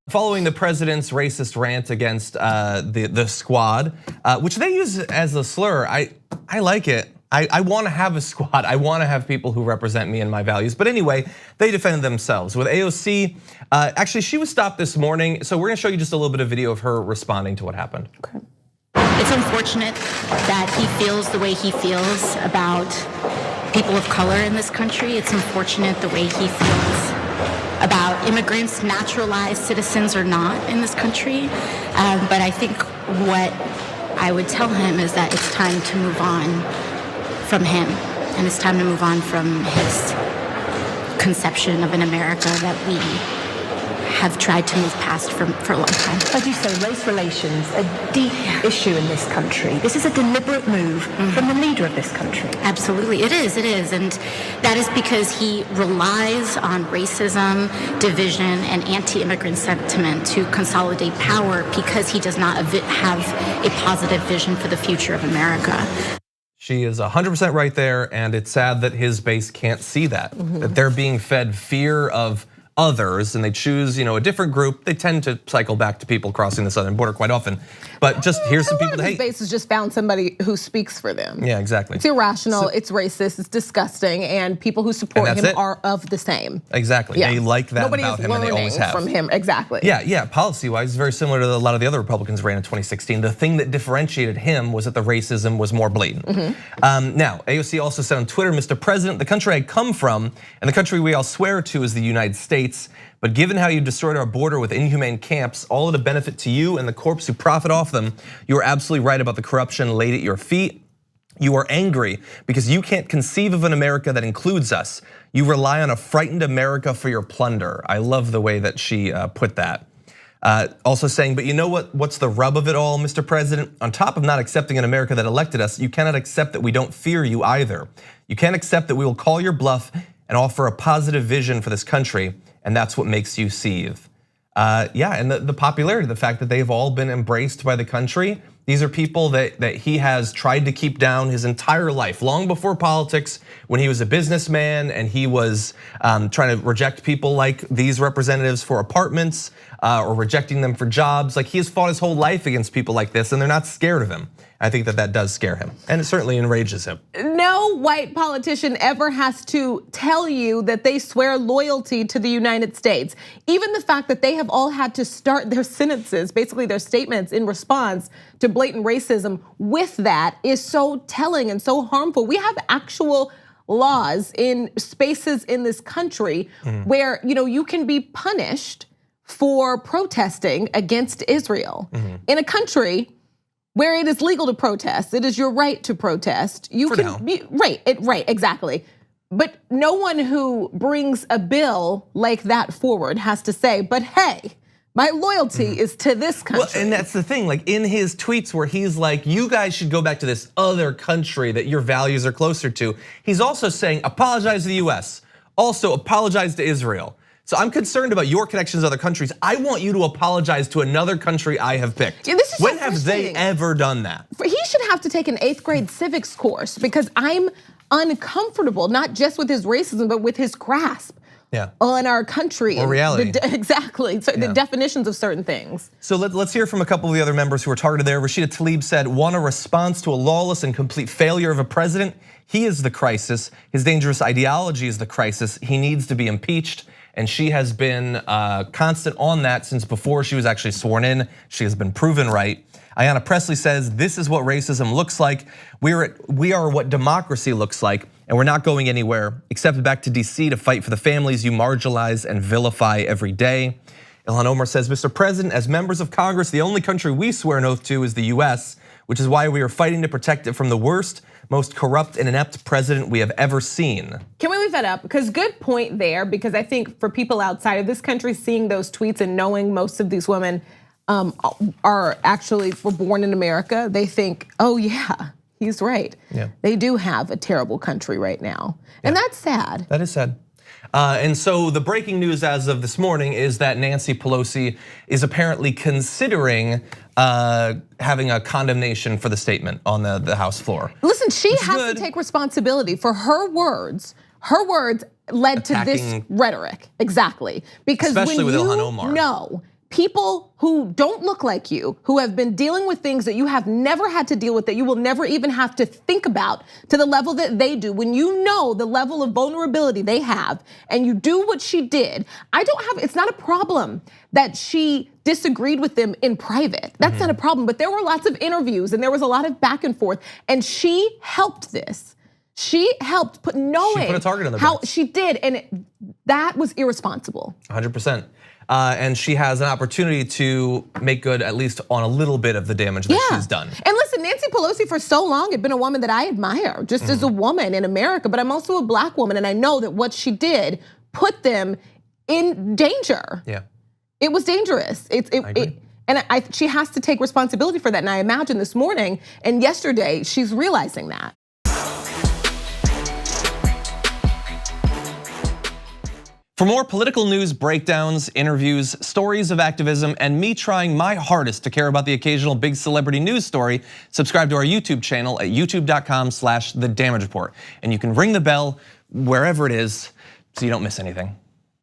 Following the president's racist rant against the squad, which they use as a slur, I like it. I want to have a squad. I want to have people who represent me and my values. But anyway, they defended themselves. With AOC, actually she was stopped this morning. So we're gonna show you just a little bit of video of her responding to what happened. Okay. It's unfortunate that he feels the way he feels about people of color in this country. It's unfortunate the way he feels about immigrants, naturalized citizens or not in this country. But I think what I would tell him is that it's time to move on from him, and it's time to move on from his conception of an America that we have tried to move past for a long time. As you say, race relations, a deep issue in this country. This is a deliberate move from the leader of this country. Absolutely, it is, and that is because he relies on racism, division, and anti-immigrant sentiment to consolidate power because he does not have a positive vision for the future of America. She is 100% right there, and it's sad that his base can't see that, that they're being fed fear of others and they choose a different group. They tend to cycle back to people crossing the southern border quite often. But just here's some people that hate. Base has just found somebody who speaks for them. Yeah, exactly. It's irrational, it's racist, it's disgusting, and people who support him are of the same. Exactly, they like that about him and they always have. From him, exactly. Yeah, policy-wise, very similar to a lot of the other Republicans ran in 2016. The thing that differentiated him was that the racism was more blatant. Now, AOC also said on Twitter, Mr. President, the country I come from and the country we all swear to is the United States. But given how you destroyed our border with inhumane camps, all of the benefit to you and the corps who profit off them, you are absolutely right about the corruption laid at your feet. You are angry because you can't conceive of an America that includes us. You rely on a frightened America for your plunder. I love the way that she put that. Also saying, but you know what's the rub of it all, Mr. President? On top of not accepting an America that elected us, you cannot accept that we don't fear you either. You can't accept that we will call your bluff and offer a positive vision for this country, and that's what makes you seethe. Yeah, and the popularity, the fact that they've all been embraced by the country. These are people that he has tried to keep down his entire life, long before politics, when he was a businessman and he was trying to reject people like these representatives for apartments or rejecting them for jobs. Like he has fought his whole life against people like this and they're not scared of him. I think that does scare him and it certainly enrages him. No white politician ever has to tell you that they swear loyalty to the United States. Even the fact that they have all had to start their sentences, basically their statements in response to blatant racism with that is so telling and so harmful. We have actual laws in spaces in this country where you can be punished for protesting against Israel. In a country where it is legal to protest, it is your right to protest. You can be right, exactly. But no one who brings a bill like that forward has to say, but hey, my loyalty is to this country. Well, and that's the thing, like in his tweets where he's like, you guys should go back to this other country that your values are closer to. He's also saying, apologize to the US, also apologize to Israel. So I'm concerned about your connections to other countries. I want you to apologize to another country I have picked. Yeah, this is when have they ever done that? He should have to take an 8th grade civics course because I'm uncomfortable, not just with his racism, but with his grasp on our country. Or reality. Exactly, so the definitions of certain things. So let's hear from a couple of the other members who were targeted there. Rashida Tlaib said, want a response to a lawless and complete failure of a president? He is the crisis. His dangerous ideology is the crisis. He needs to be impeached. And she has been constant on that since before she was actually sworn in. She has been proven right. Ayanna Pressley says, this is what racism looks like. We are what democracy looks like, and we're not going anywhere except back to DC to fight for the families you marginalize and vilify every day. Ilhan Omar says, Mr. President, as members of Congress, the only country we swear an oath to is the US, which is why we are fighting to protect it from the worst, most corrupt and inept president we have ever seen. Can we leave that up? Because good point there, because I think for people outside of this country seeing those tweets and knowing most of these women were born in America, they think, oh yeah, he's right. Yeah. They do have a terrible country right now. And that's sad. That is sad. And so the breaking news as of this morning is that Nancy Pelosi is apparently considering having a condemnation for the statement on the House floor. Listen, she has to take responsibility for her words. Her words led to this rhetoric, exactly. Because especially with Ilhan Omar. No, people who don't look like you, who have been dealing with things that you have never had to deal with, that you will never even have to think about to the level that they do, when you know the level of vulnerability they have and you do what she did, it's not a problem that she disagreed with them in private. That's not a problem, but there were lots of interviews and there was a lot of back and forth, and she helped this. She helped knowing she put a target on the how backs. she did, and that was irresponsible. 100%. And she has an opportunity to make good at least on a little bit of the damage that she's done. And listen, Nancy Pelosi for so long had been a woman that I admire, just as a woman in America, but I'm also a black woman, and I know that what she did put them in danger. Yeah. It was dangerous. She has to take responsibility for that, and I imagine this morning and yesterday, she's realizing that. For more political news breakdowns, interviews, stories of activism, and me trying my hardest to care about the occasional big celebrity news story, subscribe to our YouTube channel at youtube.com/The Damage Report. And you can ring the bell wherever it is so you don't miss anything.